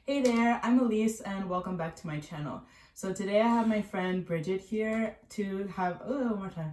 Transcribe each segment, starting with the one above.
Hey there, I'm Elise and welcome back to my channel. So today I have my friend Brigitte here to have, one more time.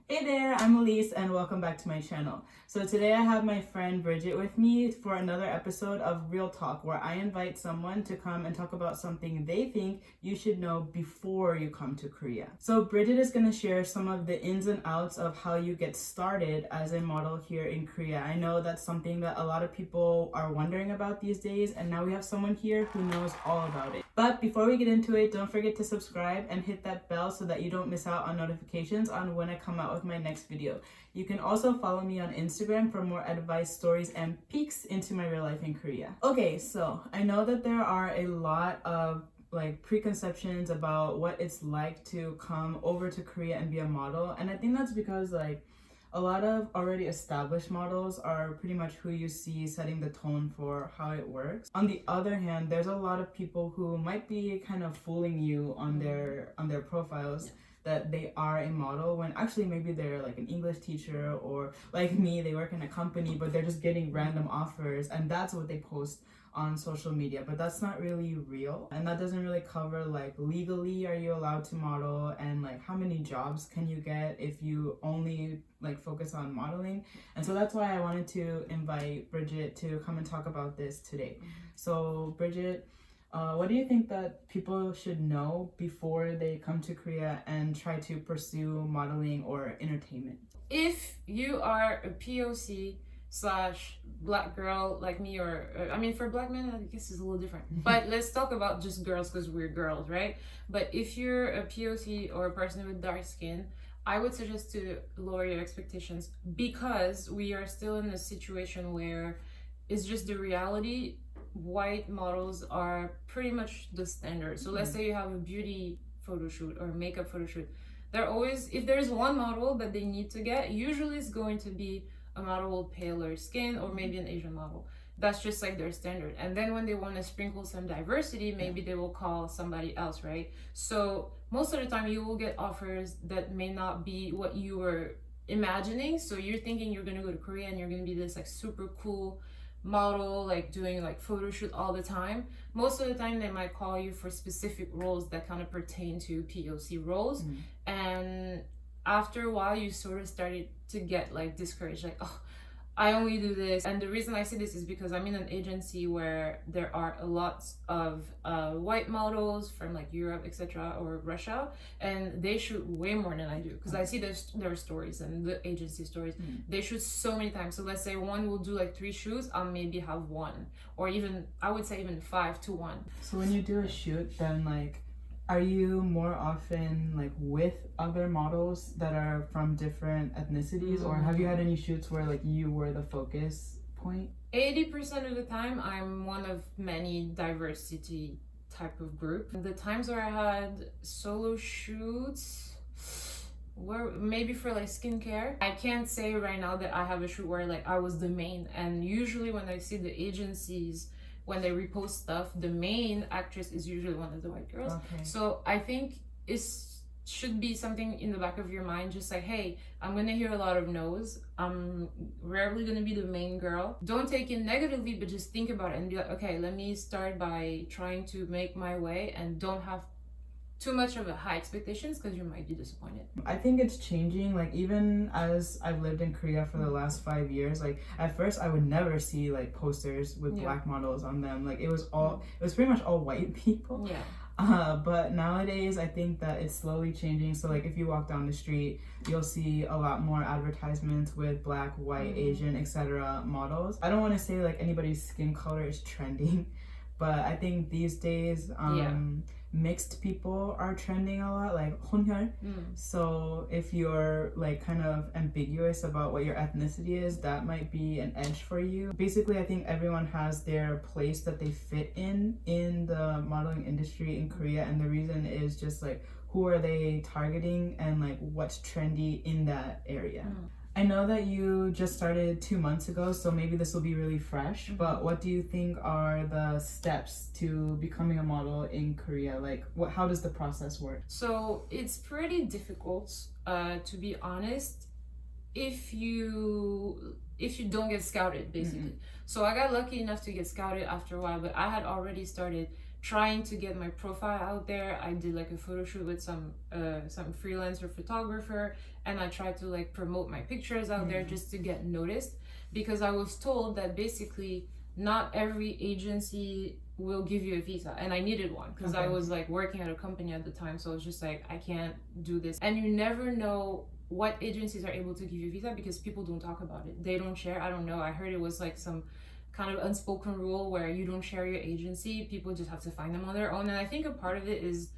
Hey there, I'm Elise and welcome back to my channel. So today I have my friend Brigitte with me for another episode of Real Talk, where I invite someone to come and talk about something they think you should know before you come to Korea. So Brigitte is going to share some of the ins and outs of how you get started as a model here in Korea. I know that's something that a lot of people are wondering about these days, and now we have someone here who knows all about it. But before we get into it, don't forget to subscribe and hit that bell so that you don't miss out on notifications on when I come out with my next video. You can also follow me on Instagram for more advice, stories, and peeks into my real life in Korea. Okay, so I know that there are a lot of preconceptions about what it's like to come over to Korea and be a model, and I think that's because a lot of already established models are pretty much who you see setting the tone for how it works. On the other hand, there's a lot of people who might be kind of fooling you on their profiles that they are a model when actually maybe they're like an English teacher, or like me, they work in a company but they're just getting random offers and that's what they post on social media, but that's not really real, and that doesn't really cover legally are you allowed to model, and how many jobs can you get if you only focus on modeling. And so that's why I wanted to invite Brigitte to come and talk about this today. So Brigitte, what do you think that people should know before they come to Korea and try to pursue modeling or entertainment? If you are a POC slash black girl like me, or for black men I guess it's a little different, but let's talk about just girls because we're girls, right? But if you're a POC or a person with dark skin, I would suggest to lower your expectations, because we are still in a situation where it's just the reality. White models are pretty much the standard. So let's say you have a beauty photo shoot or makeup photo shoot, they're always, if there's one model that they need to get, usually it's going to be a model with paler skin or maybe an Asian model. That's just their standard. And then when they want to sprinkle some diversity, maybe they will call somebody else, right? So most of the time you will get offers that may not be what you were imagining. So you're thinking you're going to go to Korea and you're going to be this super cool model, doing photo shoot all the time. Most of the time they might call you for specific roles that kind of pertain to POC roles. And after a while you sort of started to get discouraged, oh, I only do this. And the reason I say this is because I'm in an agency where there are a lot of white models from Europe, etc., or Russia, and they shoot way more than I do, because I see their stories and the agency stories. They shoot so many times. So let's say one will do 3 shoots, I'll maybe have 1, or even I would say even 5 to 1. So when you do a shoot, then are you more often with other models that are from different ethnicities, or have you had any shoots where you were the focus point? 80% of the time I'm one of many diversity type of group. The times where I had solo shoots were maybe for skincare. I can't say right now that I have a shoot where I was the main, and usually when I see the agencies, when they repost stuff, the main actress is usually one of the white girls. Okay. So I think it should be something in the back of your mind, just hey, I'm gonna hear a lot of no's. I'm rarely gonna be the main girl. Don't take it negatively, but just think about it and be okay, let me start by trying to make my way, and don't have too much of a high expectations, because you might be disappointed. I think it's changing. Even as I've lived in Korea for the last 5 years, at first I would never see posters with black models on them. It was pretty much all white people. But nowadays I think that it's slowly changing. So if you walk down the street, you'll see a lot more advertisements with black, white, Asian, etc. models. I don't want to say anybody's skin color is trending, but I think these days mixed people are trending a lot, 혼혈. So if you're kind of ambiguous about what your ethnicity is, that might be an edge for you. Basically, I think everyone has their place that they fit in the modeling industry in Korea, and the reason is just who are they targeting and what's trendy in that area. I know that you just started 2 months ago, so maybe this will be really fresh, but what do you think are the steps to becoming a model in Korea? How does the process work? So it's pretty difficult, to be honest. If you if you don't get scouted, basically. So I got lucky enough to get scouted after a while, but I had already started trying to get my profile out there. I did like a photo shoot with some freelancer photographer, and I tried to like promote my pictures out there just to get noticed, because I was told that basically not every agency will give you a visa, and I needed one because I was like working at a company at the time, so I was just like, I can't do this. And you never know what agencies are able to give you a visa because people don't talk about it. They don't share. I don't know. I heard it was like some kind of unspoken rule where you don't share your agency. People just have to find them on their own. And I think a part of it is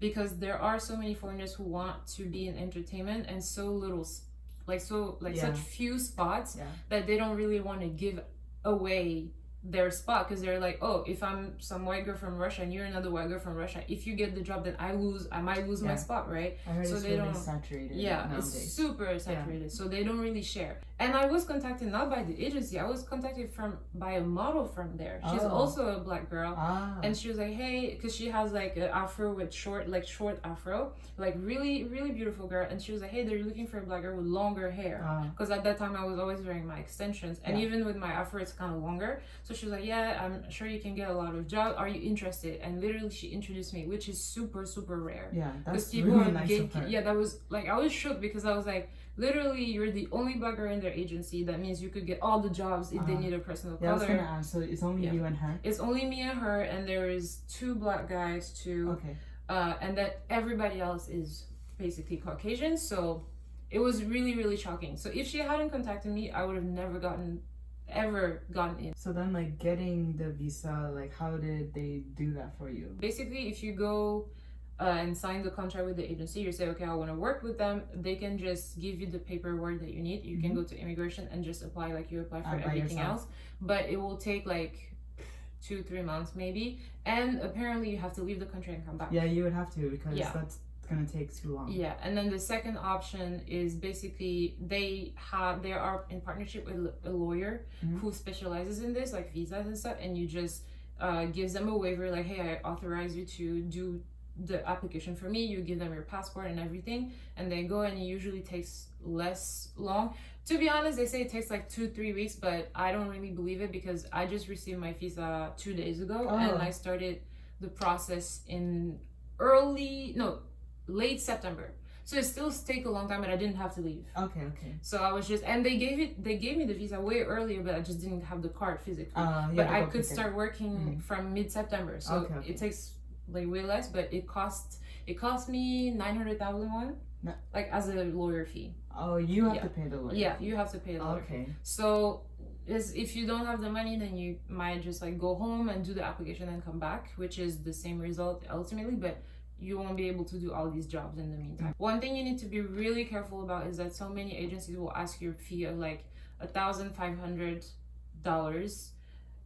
because there are so many foreigners who want to be in entertainment and so little, such few spots that they don't really want to give away their spot, because they're like, oh, if I'm some white girl from Russia and you're another white girl from Russia, if you get the job, then I might lose my spot, right? I heard so it's they really don't saturated. it's super saturated, so they don't really share. And I was contacted not by the agency, I was contacted by a model from there. She's also a black girl, and she was like, hey, because she has like an afro with short afro, like really really beautiful girl, and she was like, hey, they're looking for a black girl with longer hair, because at that time I was always wearing my extensions, and even with my afro it's kind of longer. So she was like, yeah, I'm sure you can get a lot of jobs, are you interested? And literally she introduced me, which is super super rare. That's people really nice of her. that was like, I was shocked because I was like, literally you're the only black girl in their agency, that means you could get all the jobs if they need a person of color. I was gonna ask, so it's only you and her? It's only me and her, and there is 2 black guys too. And that everybody else is basically Caucasian. So it was really really shocking. So if she hadn't contacted me, I would have never ever gotten in. So then, like, getting the visa, like, how did they do that for you? Basically, if you go and sign the contract with the agency, you say, okay, I want to work with them, they can just give you the paperwork that you need. You can go to immigration and just apply like you apply for everything else, but it will take like 2-3 months maybe, and apparently you have to leave the country and come back. You would have to, because that's gonna take too long. And then the second option is basically they are in partnership with a lawyer who specializes in this, like visas and stuff, and you just gives them a waiver like, hey, I authorize you to do the application for me. You give them your passport and everything, and they go, and it usually takes less long. To be honest, they say it takes like 2-3 weeks, but I don't really believe it, because I just received my visa 2 days ago, and I started the process in late September. So it still take a long time, but I didn't have to leave. Okay. So I was just, and they gave me the visa way earlier, but I just didn't have the card physically. But I could start working from mid-September. So it takes like way less, but it cost me 900,000 won, like as a lawyer fee. Oh, you have to pay the lawyer. Yeah, you have to pay the lawyer fee. So if you don't have the money, then you might just like go home and do the application and come back, which is the same result ultimately, but you won't be able to do all these jobs in the meantime. One thing you need to be really careful about is that so many agencies will ask you a fee of like $1,500,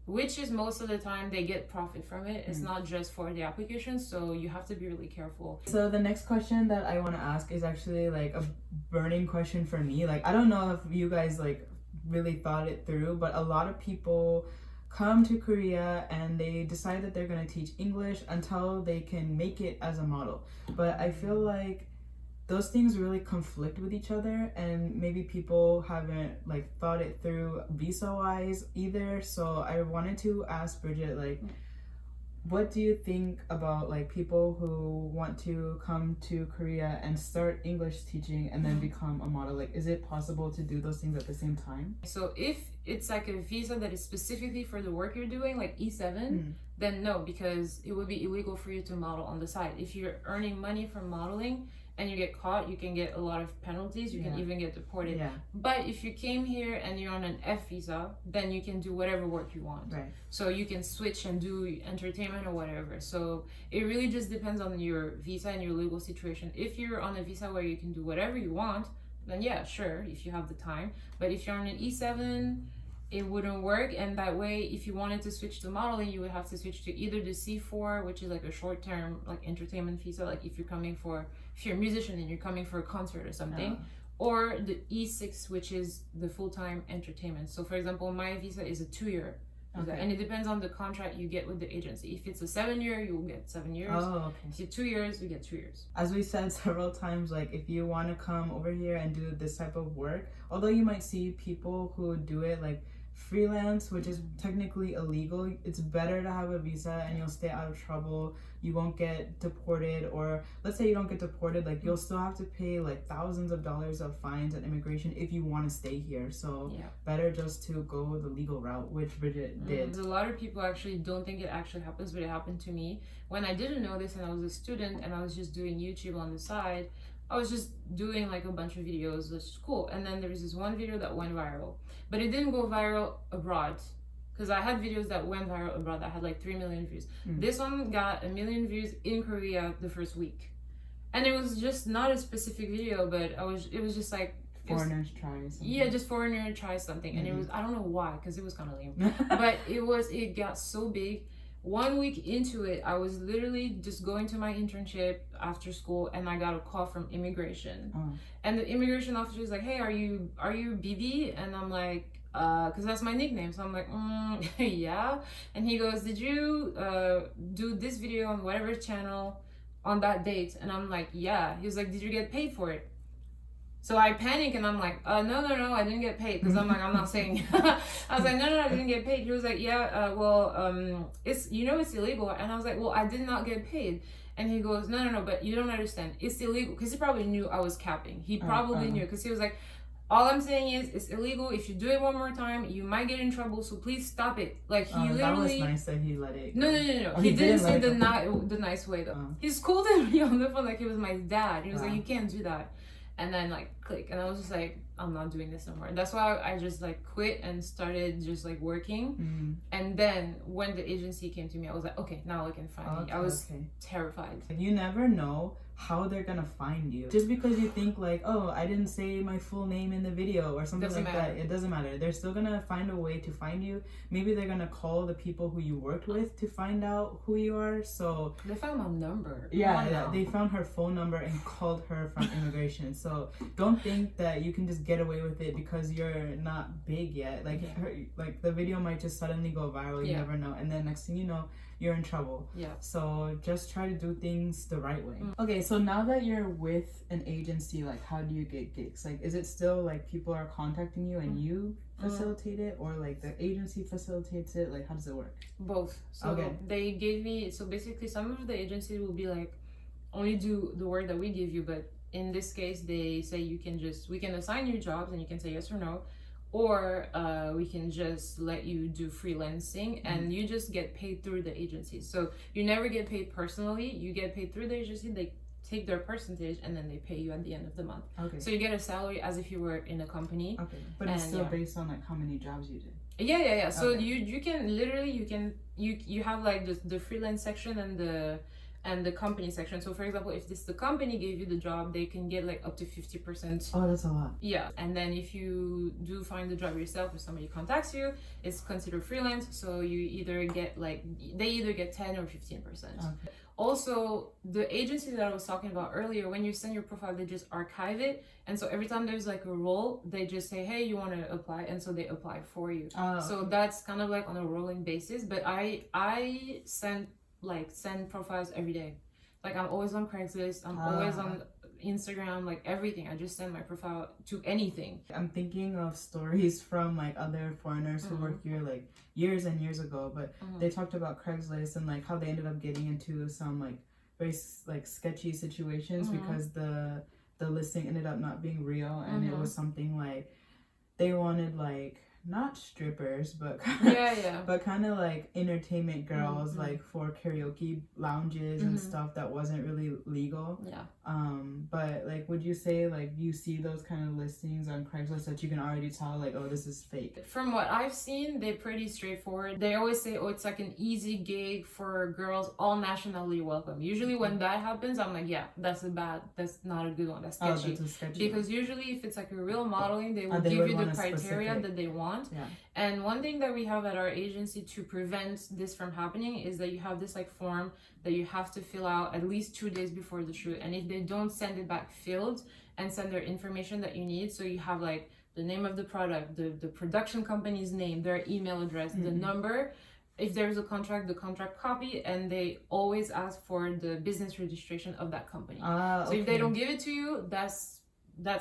which is most of the time they get profit from it. It's not just for the application, so you have to be really careful. So the next question that I want to ask is actually like a burning question for me. Like, I don't know if you guys like really thought it through, but a lot of people come to Korea and they decide that they're going to teach English until they can make it as a model. But I feel like those things really conflict with each other, and maybe people haven't like thought it through visa wise either. So I wanted to ask Brigitte, like, what do you think about like people who want to come to Korea and start English teaching and then become a model? Like, is it possible to do those things at the same time? So if it's like a visa that is specifically for the work you're doing, like E7, then no, because it would be illegal for you to model on the side. If you're earning money from modeling and you get caught, you can get a lot of penalties. You can even get deported. But if you came here and you're on an F visa, then you can do whatever work you want. So you can switch and do entertainment or whatever. So it really just depends on your visa and your legal situation. If you're on a visa where you can do whatever you want, then yeah, sure, if you have the time. But if you're on an E7, it wouldn't work. And that way, if you wanted to switch to modeling, you would have to switch to either the C4, which is like a short-term like entertainment visa, like if you're a musician and you're coming for a concert or something, or the E6, which is the full-time entertainment. So for example, my visa is a 2-year Okay. And it depends on the contract you get with the agency. If it's a 7-year, you will get 7 years. Oh, okay. If it's 2 years, you get 2 years. As we said several times, like if you want to come over here and do this type of work, although you might see people who do it like freelance, which is technically illegal, it's better to have a visa and you'll stay out of trouble. You won't get deported, or let's say you don't get deported, like you'll still have to pay like thousands of dollars of fines and immigration if you want to stay here. So better just to go the legal route, which Brigitte did. A lot of people actually don't think it actually happens, but it happened to me when I didn't know this, and I was a student and I was just doing YouTube on the side. I was just doing like a bunch of videos, which is cool. And then there was this one video that went viral, but it didn't go viral abroad, because I had videos that went viral abroad that had like 3 million views. This one got 1 million views in Korea the first week, and it was just not a specific video, but it was just like foreigners try something. Yeah, just foreigner try something. And it was, I don't know why, because it was kind of lame, but it got so big. 1 week into it, I was literally just going to my internship after school, and I got a call from immigration. And the immigration officer is like, "Hey, are you BB?" And I'm like, because that's my nickname. So I'm like, yeah. And he goes, "Did you do this video on whatever channel on that date?" And I'm like, "Yeah." He was like, "Did you get paid for it?" So I panic and I'm like, no, I didn't get paid, because I'm like, I'm not saying. I was like, no, I didn't get paid. He was like, yeah, it's it's illegal. And I was like, well, I did not get paid. And he goes, no, but you don't understand. It's illegal, because he probably knew I was capping. He probably knew, because he was like, all I'm saying is it's illegal. If you do it one more time, you might get in trouble. So please stop it. Like he literally. That was nice that he let it. No. Oh, he didn't say the nice way though. He scolded me on the phone like he was my dad. He was like, you can't do that. And then like click, and I was just like, I'm not doing this no more. That's why I just like quit and started just like working. And then when the agency came to me, I was like, okay, now I can find me. I was terrified. You never know how they're gonna find you. Just because you think like, oh, I didn't say my full name in the video or something like that, it doesn't matter. They're still gonna find a way to find you. Maybe they're gonna call the people who you worked with to find out who you are. So they found my number. Yeah, they found her phone number and called her from immigration. So don't think that you can just get away with it because you're not big yet. Like like the video might just suddenly go viral. You never know, and then next thing you know, you're in trouble. So just try to do things the right way. Okay, so now that you're with an agency, like how do you get gigs? Like is it still like people are contacting you and you facilitate it, or like the agency facilitates it? Like how does it work? Both. So they gave me, so basically some of the agencies will be like, only do the work that we give you, but in this case they say we can assign you jobs and you can say yes or no, or we can just let you do freelancing and you just get paid through the agency. So you never get paid personally, you get paid through the agency. They take their percentage and then they pay you at the end of the month. So you get a salary as if you were in a company. But it's still based on like how many jobs you did. Yeah. So you can literally, you have like the freelance section and the company section. So for example, if the company gave you the job, they can get like up to 50%. Oh, that's a lot. Yeah. And then if you do find the job yourself or somebody contacts you, it's considered freelance. So you either get they either get 10 or 15%. Also, the agency that I was talking about earlier, when you send your profile, they just archive it. And so every time there's like a role, they just say, hey, you want to apply? And so they apply for you. So that's kind of like on a rolling basis. But I send profiles every day. Like I'm always on Craigslist, I'm always on Instagram, like everything. I just send my profile to anything. I'm thinking of stories from like other foreigners who work here like years and years ago, but they talked about Craigslist and like how they ended up getting into some like very like sketchy situations because the listing ended up not being real, and it was something like they wanted like not strippers, but but kind of like entertainment girls, like for karaoke lounges and stuff that wasn't really legal. But like, would you say like you see those kind of listings on Craigslist that you can already tell like, oh, this is fake? From what I've seen, they're pretty straightforward. They always say, oh, it's like an easy gig for girls, all nationality welcome. Usually when that happens, I'm like, yeah, that's not a good one. That's sketchy. That's a sketchy because one. Usually if it's like a real modeling, they will give you the criteria that they want. And one thing that we have at our agency to prevent this from happening is that you have this like form that you have to fill out at least 2 days before the shoot, and if they don't send it back filled and send their information that you need, so you have like the name of the product, the production company's name, their email address, the number. If there's a contract, the contract copy, and they always ask for the business registration of that company. So if they don't give it to you, that's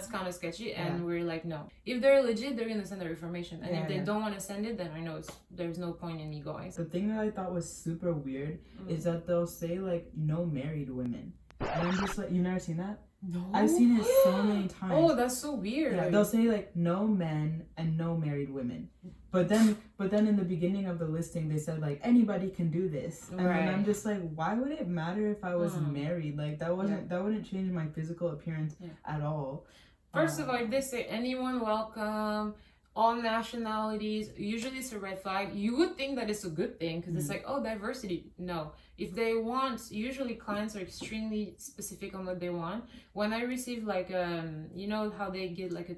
kind of sketchy, and we're like, no. If they're legit, they're gonna send their information, and if they don't want to send it, then I know there's no point in me going. The thing that I thought was super weird is that they'll say like no married women, and I'm just like, you've never seen that? No, I've seen it so many times. Oh, that's so weird. Yeah, they'll say like no men and no married women, but then in the beginning of the listing they said like anybody can do this, and then I'm just like, why would it matter if I was married? Like that wouldn't change my physical appearance at all. First of all, if they say anyone welcome, all nationalities, usually it's a red flag. You would think that it's a good thing because it's like, oh, diversity. No. If they want, usually clients are extremely specific on what they want. When I receive like, you know how they get like a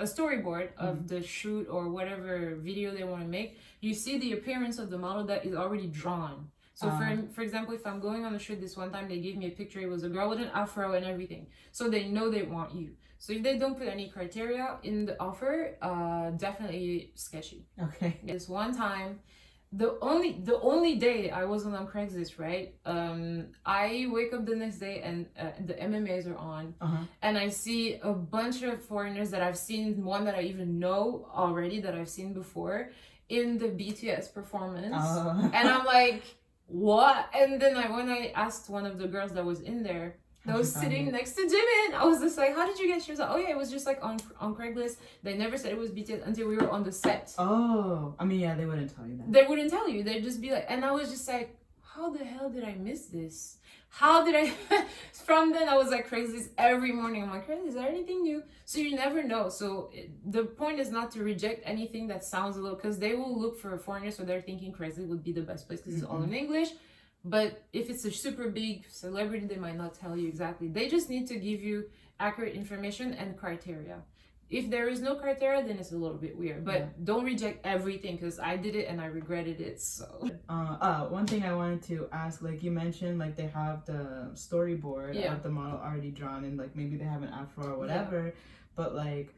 storyboard of the shoot or whatever video they want to make, you see the appearance of the model that is already drawn. So for example, if I'm going on a shoot, this one time they gave me a picture, it was a girl with an afro and everything. So they know they want you. So if they don't put any criteria in the offer, definitely sketchy. Okay. This one time, the only day I wasn't on Craigslist, right? I wake up the next day and the MMAs are on, and I see a bunch of foreigners that I've seen, one that I even know already that I've seen before, in the BTS performance, and I'm like, what? And then when I asked one of the girls that was in there, that was sitting next to Jimin, I was just like, how did you get? She was like, oh yeah, it was just like on Craigslist. They never said it was BTS until we were on the set. Oh, I mean, yeah, they wouldn't tell you that. They wouldn't tell you. They'd just be like, and I was just like, how the hell did I miss this? How did I? From then I was like Craigslist every morning. I'm like, Craigslist, is there anything new? So you never know. So the point is not to reject anything that sounds a little, because they will look for foreigners, so they're thinking Craigslist would be the best place because it's all in English. But if it's a super big celebrity, they might not tell you exactly. They just need to give you accurate information and criteria. If there is no criteria, then it's a little bit weird. But don't reject everything, because I did it and I regretted it. So one thing I wanted to ask, like you mentioned, like they have the storyboard of the model already drawn, and like maybe they have an afro or whatever. But like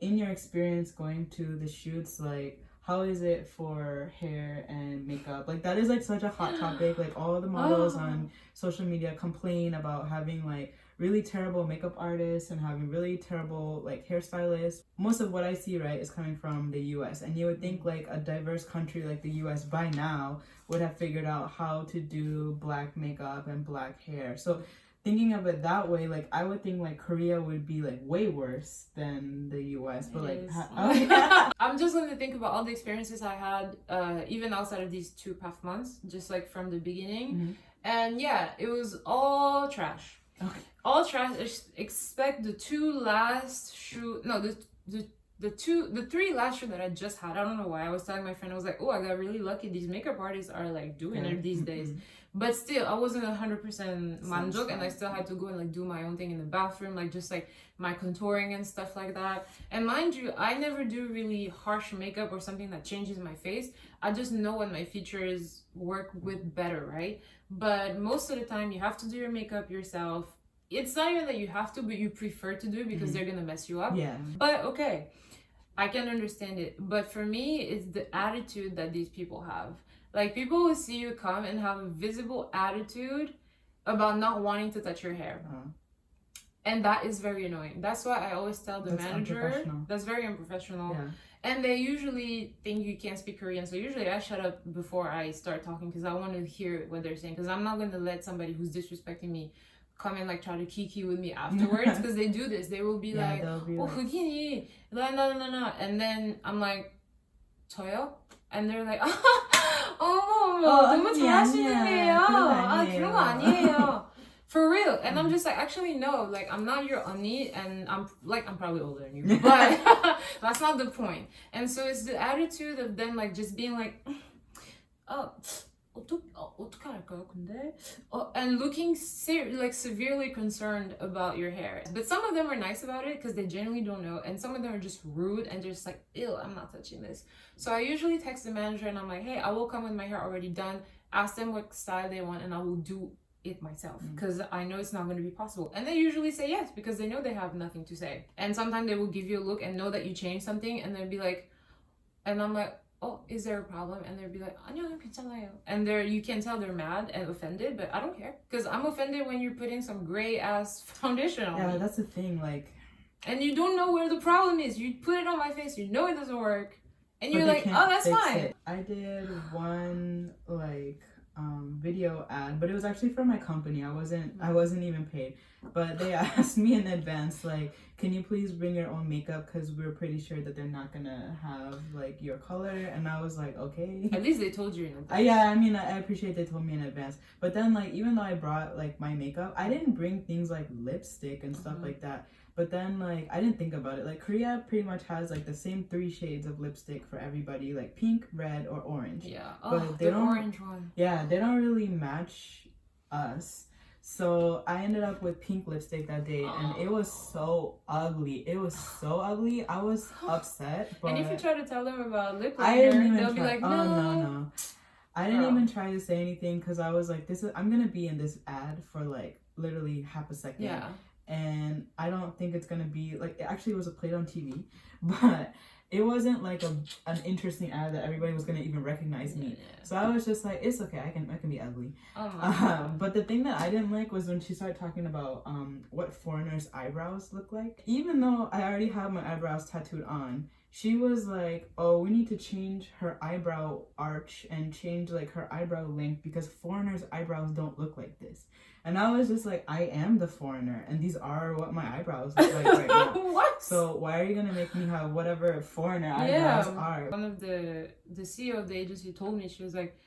in your experience going to the shoots, like how is it for hair and makeup? Like that is like such a hot topic. Like all the models on social media complain about having like really terrible makeup artists and having really terrible like hairstylists. Most of what I see, right, is coming from the US, and you would think like a diverse country like the US by now would have figured out how to do black makeup and black hair. So thinking of it that way, like I would think like Korea would be like way worse than the US, but like I'm just going to think about all the experiences I had even outside of these 2.5 months, just like from the beginning. And yeah, it was all trash. All trash. Expect the three last shoot that I just had. I don't know why. I was telling my friend, I was like, oh, I got really lucky. These makeup artists are like doing it these days. But still, I wasn't 100% manjok, and I still had to go and like do my own thing in the bathroom, like just like my contouring and stuff like that. And mind you, I never do really harsh makeup or something that changes my face. I just know what my features work with better, right? But most of the time, you have to do your makeup yourself. It's not even that you have to, but you prefer to do it because they're gonna mess you up. Yeah. But okay, I can understand it. But for me, it's the attitude that these people have. Like, people will see you come and have a visible attitude about not wanting to touch your hair. And that is very annoying. That's why I always tell the manager, that's very unprofessional. Yeah. And they usually think you can't speak Korean. So usually I shut up before I start talking because I want to hear what they're saying. Because I'm not going to let somebody who's disrespecting me come and like try to kiki with me afterwards. Because they do this. They will be like, oh, 흑인이, no. And then I'm like, 저요? And they're like, 어머, 너무 잘하시네요. 그런 거 아니에요. For real. And I'm just like, actually, no, like, I'm not your 언니, and I'm probably older than you, but that's not the point. And so it's the attitude of them, like, just being like, 어떡할까요, 근데? And looking severely concerned about your hair. But some of them are nice about it because they genuinely don't know, and some of them are just rude and just like, ew, I'm not touching this. So I usually text the manager and I'm like, hey, I will come with my hair already done, ask them what style they want, and I will do it myself because I know it's not going to be possible. And they usually say yes because they know they have nothing to say. And sometimes they will give you a look and know that you changed something, and they'll be like, and I'm like, oh, is there a problem? And they'll be like, and you can tell they're mad and offended, but I don't care because I'm offended when you're putting some gray ass foundation on me. Yeah, that's the thing, like, and you don't know where the problem is. You put it on my face, you know it doesn't work, and you're like, oh, that's fine. It. I did one like video ad, but it was actually for my company. I wasn't even paid, but they asked me in advance, like, can you please bring your own makeup because we're pretty sure that they're not gonna have like your color. And I was like, okay, at least they told you in advance. Yeah, I mean, I appreciate they told me in advance, but then like, even though I brought like my makeup, I didn't bring things like lipstick and stuff like that. But then, like, I didn't think about it. Like, Korea pretty much has, like, the same 3 shades of lipstick for everybody. Like, pink, red, or orange. Yeah. But the orange one. Yeah, they don't really match us. So, I ended up with pink lipstick that day. And it was so ugly. It was so ugly. I was upset. But and if you try to tell them about lip liner, they'll be like, no. Oh, no. I didn't even try to say anything because I was like, I'm going to be in this ad for, like, literally half a second. Yeah. And I don't think it's gonna be like, it actually was played on TV, but it wasn't like an interesting ad that everybody was gonna even recognize me. Yeah. So I was just like, it's okay, I can be ugly. But the thing that I didn't like was when she started talking about what foreigners' eyebrows look like. Even though I already have my eyebrows tattooed on, she was like, oh, we need to change her eyebrow arch and change like her eyebrow length because foreigners' eyebrows don't look like this. And I was just like, I am the foreigner, and these are what my eyebrows look like right now. What? So why are you gonna make me have whatever foreigner eyebrows are? One of the CEO of the agency told me, she was like,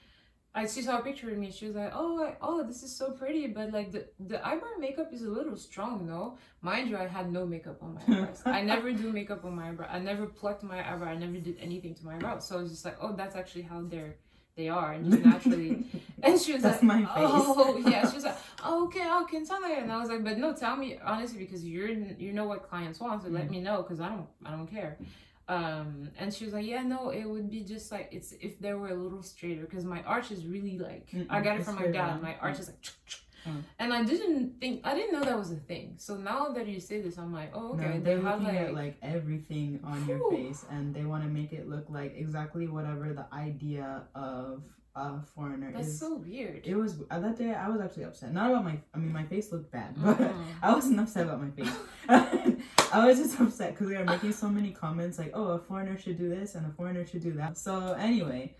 she saw a picture of me. She was like, oh, this is so pretty, but like the eyebrow makeup is a little strong, no? Mind you, I had no makeup on my eyebrows. I never do makeup on my eyebrow. I never plucked my eyebrow. I never did anything to my eyebrows. So I was just like, oh, that's actually how they are, and just naturally. And she was that's like, my face. oh yeah, she was like, oh, okay, I can tell you. And I was like, but no, tell me honestly because you know what clients want, so let me know because I don't care. And she was like, yeah, no, it would be just like, it's if they were a little straighter because my arch is really like, I got it from my dad. My arch is like, and I didn't know that was a thing. So now that you say this, I'm like, oh, okay. No, they're looking at like everything on your face, and they want to make it look like exactly whatever the idea of a foreigner is. That's so weird. It was that day I was actually upset. Not about my face looked bad, but I wasn't upset about my face. I was just upset because we were making so many comments like, oh, a foreigner should do this and a foreigner should do that. So anyway,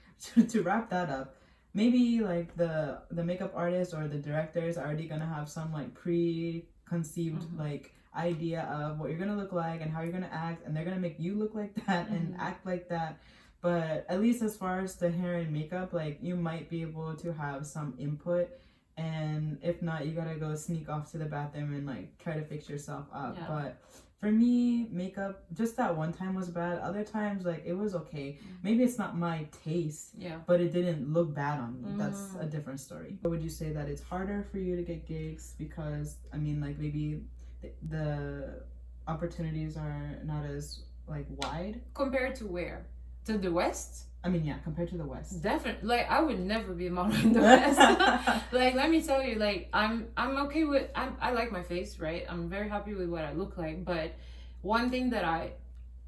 to wrap that up, maybe like the makeup artist or the director is already gonna have some like preconceived like idea of what you're gonna look like and how you're gonna act, and they're gonna make you look like that and act like that. But at least as far as the hair and makeup, like, you might be able to have some input, and if not, you gotta go sneak off to the bathroom and like try to fix yourself up. But for me, makeup, just that one time was bad. Other times, like, it was okay. Maybe it's not my taste, but it didn't look bad on me. That's a different story. Would you say that it's harder for you to get gigs because, I mean, like, maybe the opportunities are not as like wide compared to where? To the West? I mean, yeah, compared to the West. Definitely. Like, I would never be a model in the West. Like, let me tell you, like, I'm okay with, I like my face, right? I'm very happy with what I look like. But one thing that I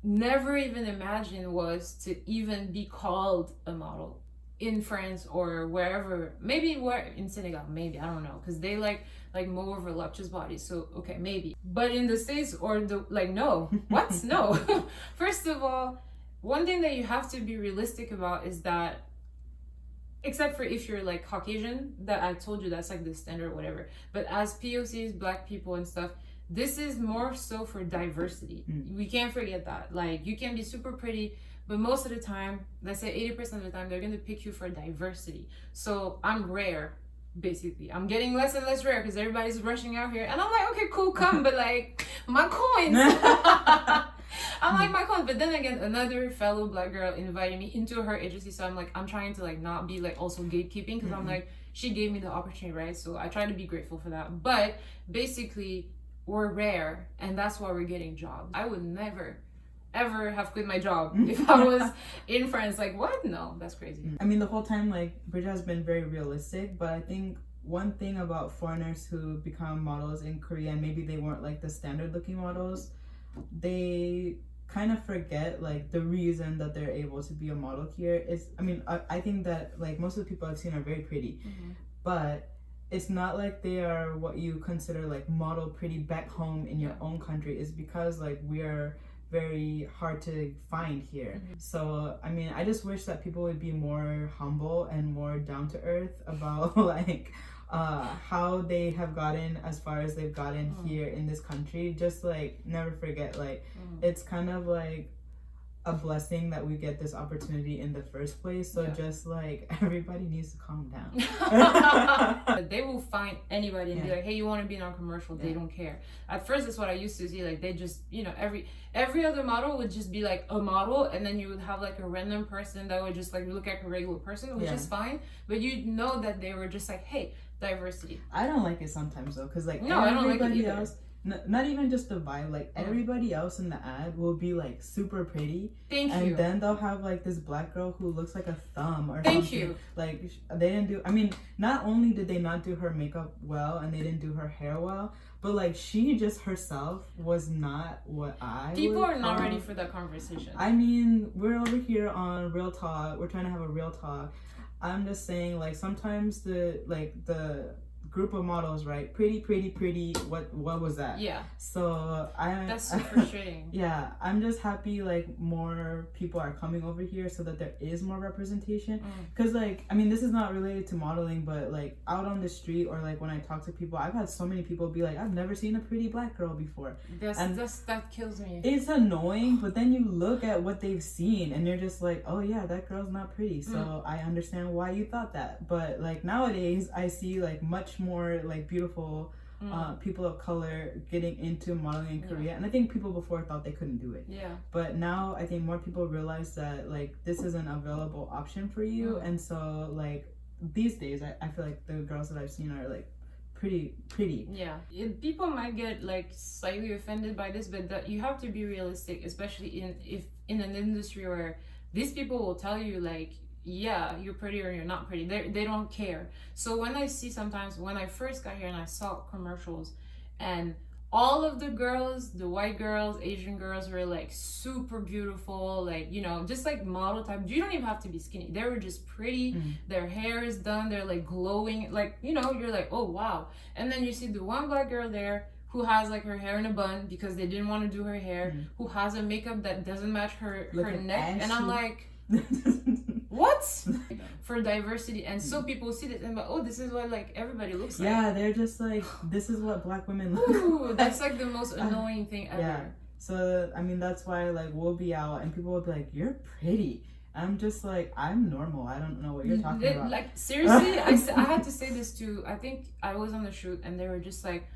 never even imagined was to even be called a model in France or wherever. Maybe in Senegal, maybe, I don't know. Because they like more voluptuous bodies. So, okay, maybe. But in the States no. What? No. First of all, one thing that you have to be realistic about is that, except for if you're like Caucasian, that I told you that's like the standard, whatever. But as POCs, Black people and stuff, this is more so for diversity. We can't forget that. Like, you can be super pretty, but most of the time, let's say 80% of the time, they're going to pick you for diversity. So I'm rare, basically. I'm getting less and less rare because everybody's rushing out here. And I'm like, okay, cool, come, but like, my coins. I'm like, my coins. But then again, another fellow Black girl invited me into her agency. So I'm like, I'm trying to like not be like also gatekeeping because I'm like, she gave me the opportunity, right? So I try to be grateful for that. But basically, we're rare, and that's why we're getting jobs. I would never ever have quit my job if I was in France. Like, what? No, that's crazy. I mean, the whole time, like, Bridget has been very realistic, but I think one thing about foreigners who become models in Korea, and maybe they weren't like the standard looking models, they kind of forget like the reason that they're able to be a model here is, I mean, I think that like most of the people I've seen are very pretty, but it's not like they are what you consider like model pretty back home in your own country. It's because like we are very hard to find here. So I mean, I just wish that people would be more humble and more down to earth about like how they have gotten as far as they've gotten here in this country. Just like never forget, like it's kind of like a blessing that we get this opportunity in the first place. So just like everybody needs to calm down. They will find anybody and be like, hey, you want to be in our commercial? They don't care. At first that's what I used to see, like they just, you know, every other model would just be like a model, and then you would have like a random person that would just like look like a regular person, which is fine, but you know that they were just like, hey, diversity. I don't like it sometimes though, because like no, I don't like it either. Else, not even just the vibe, like everybody else in the ad will be like super pretty. Thank you. And then they'll have like this black girl who looks like a thumb or Thank something. you. Like they didn't do, I mean, not only did they not do her makeup well and they didn't do her hair well, but like she just herself was not what people are not ready for that conversation. I mean, we're over here on Real Talk. We're trying to have a real talk. I'm just saying, like, sometimes the group of models, right? Pretty. What was that? Yeah. So that's so frustrating. Yeah, I'm just happy like more people are coming over here so that there is more representation. Because like, I mean, this is not related to modeling, but like out on the street or like when I talk to people, I've had so many people be like, I've never seen a pretty black girl before. That kills me. It's annoying, but then you look at what they've seen and you're just like, oh yeah, that girl's not pretty. So I understand why you thought that. But like nowadays, I see like much more like beautiful people of color getting into modeling in Korea, and I think people before thought they couldn't do it. Yeah. But now I think more people realize that like this is an available option for you, and so like these days I feel like the girls that I've seen are like pretty. Yeah. People might get like slightly offended by this, but you have to be realistic, especially in an industry where these people will tell you like, yeah, you're pretty or you're not pretty. They don't care. So when I see sometimes, when I first got here and I saw commercials and all of the girls, the white girls, Asian girls were like super beautiful, like, you know, just like model type. You don't even have to be skinny. They were just pretty. Their hair is done. They're like glowing. Like, you know, you're like, oh, wow. And then you see the one black girl there who has like her hair in a bun because they didn't want to do her hair, who has a makeup that doesn't match her neck. And I'm like... what? For diversity. And so people see this and like, oh, this is what like everybody looks like. Yeah, they're just like, this is what black women look like. That's like the most annoying thing ever. Yeah. So I mean, that's why like we'll be out and people will be like, you're pretty. I'm just like, I'm normal. I don't know what you're talking about. Like seriously, I had to say this to, I think I was on the shoot and they were just like,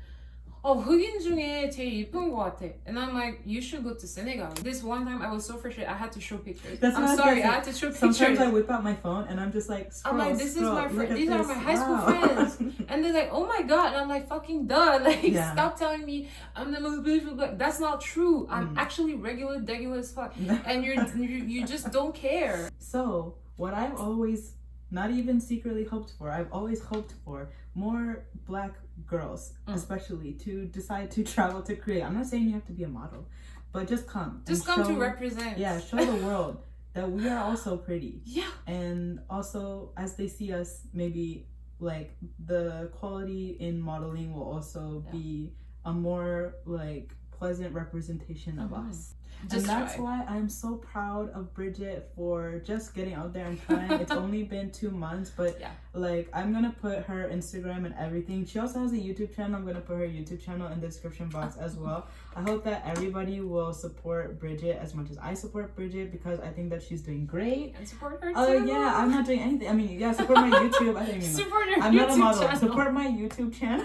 흑인 중에 제일 이쁜 것 같아. And I'm like, you should go to Senegal. This one time I was so frustrated, I had to show pictures. I'm sorry, I had to show pictures. Sometimes I whip out my phone and I'm just like, scroll, I'm like, this is my friend. These are my high school friends. And they're like, oh my god. And I'm like, fucking duh. Like, stop telling me I'm the most beautiful. But that's not true. I'm actually regular as fuck. And you just don't care. So what I've always not even secretly hoped for, I've always hoped for more black girls, especially, to decide to travel to Korea. I'm not saying you have to be a model, but just come. Just come to represent. Yeah, show the world that we are also pretty. Yeah. And also, as they see us, maybe like the quality in modeling will also be a more like pleasant representation of us. And that's why I'm so proud of Brigitte for just getting out there and trying. It's only been 2 months, but like I'm gonna put her Instagram and everything. She also has a YouTube channel. I'm gonna put her YouTube channel in the description box as well. I hope that everybody will support Brigitte as much as I support Brigitte, because I think that she's doing great. And support her too. Oh yeah, I'm not doing anything. I mean, yeah, support my YouTube. I don't even know. Support her I'm YouTube not a model. channel. Support my YouTube channel.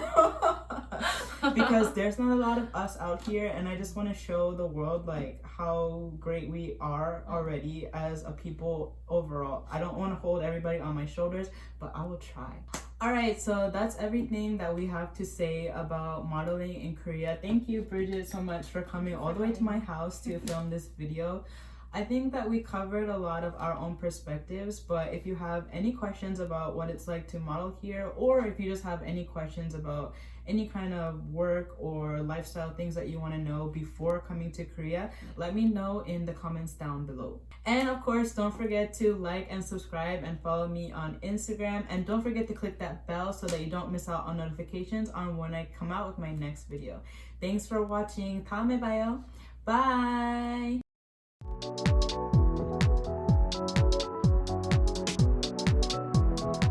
Because there's not a lot of us out here, and I just want to show the world like how great we are already as a people overall. I don't want to hold everybody on my shoulders, but I will try. All right, so that's everything that we have to say about modeling in Korea. Thank you, Brigitte, so much for coming all the way to my house to film this video. I think that we covered a lot of our own perspectives, but if you have any questions about what it's like to model here, or if you just have any questions about any kind of work or lifestyle things that you want to know before coming to Korea, let me know in the comments down below. And of course, don't forget to like and subscribe and follow me on Instagram, and don't forget to click that bell so that you don't miss out on notifications on when I come out with my next video. Thanks for watching. 다음에 봐요. Bye!